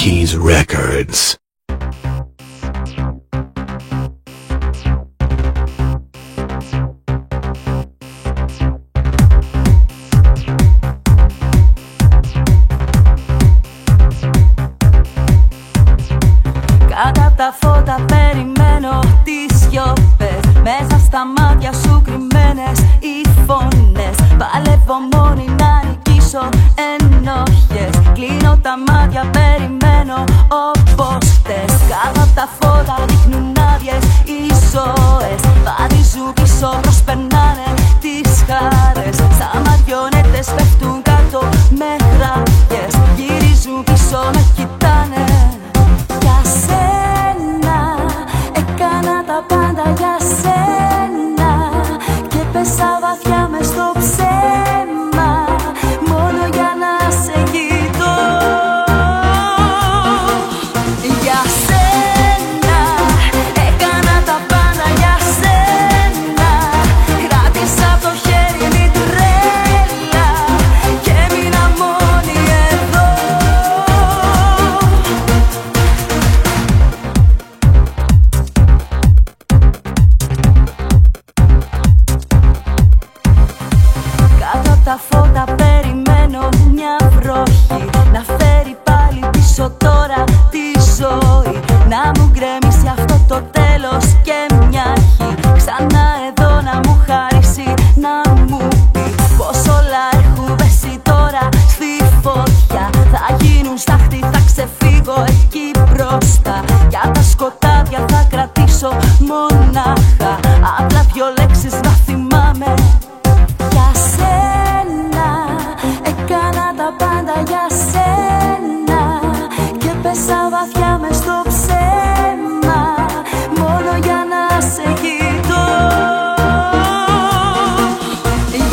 Keys Records. Κάτω απ' τα φώτα περιμένω τις σιωπές, μέσα στα μάτια σου κρυμμένες οι φωνές. Παλεύω μόνη να νικήσω ενοχές, κλείνω τα μάτια, περιμένω όπως χτες. Κάτω απ' τα φώτα δείχνουν άδειες οι ζωές, βαδίζουν πίσω, προσπερνάνε τις χαρές. Σαν μαριονέτες πέφτουν κάτω με γραφιές, γυρίζουν πίσω, με κοιτάνε. Για σένα έκανα τα πάντα, για σένα, και πέσα βαθιά μες στο ψέμα, μόνο για να σε κοιτώ. Για σένα έκανα τα πάντα, για σένα, κράτησα το χέρι την τρέλα και έμεινα μόνη εδώ. Κάτω απ' τα φώτα περιμένω μια βροχή, να φέρει πάλι πίσω τώρα τη ζωή, να μου γκρεμίσει αυτό το τέλος και μια αρχή. Ξανά εδώ να μου χαρίσει, να μου πει πως όλα έχουν πέσει τώρα στη φωτιά. Θα γίνουν στάχτη, θα ξεφύγω εκεί μπροστά, για τα σκοτάδια θα κρατήσω μονάχα, απλά δυο λέξεις να θυμάμαι. Για σένα έκανα τα πάντα, για σένα, και πέσα βαθιά μες στο ψέμα, μόνο για να σε κοιτώ.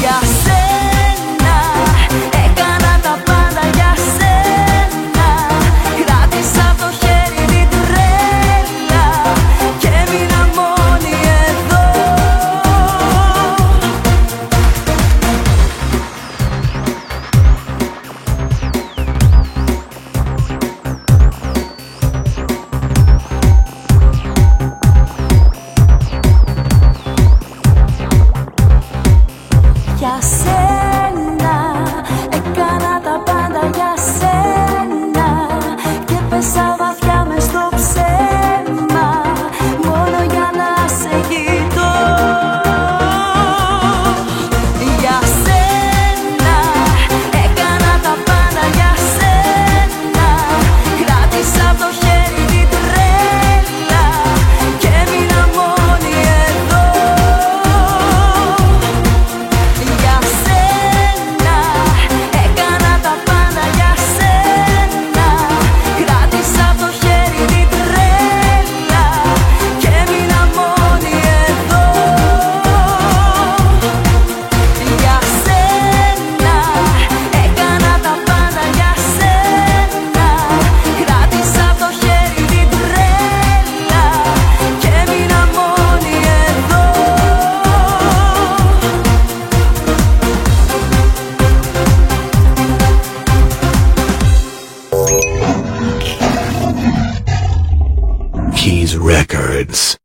Για σένα έκανα τα πάντα, για σένα, κράτησα το χέρι την τρέλα και έμεινα μόνη εδώ. Για σένα έκανα τα πάντα, για σένα, και πέσα βαθιά μες στο ψέμα, μόνο για να σε κοιτώ. Για σένα έκανα τα πάντα, για σένα, κράτησα το χέρι την τρέλα και έμεινα μόνη εδώ. Για σένα έκανα τα πάντα, για σένα, κράτησα το χέρι την τρέλα και έμεινα μόνη εδώ. Για σένα έκανα τα πάντα, για σένα, κράτησα το χέρι την τρέλα και έμεινα μόνη εδώ. Keys Records.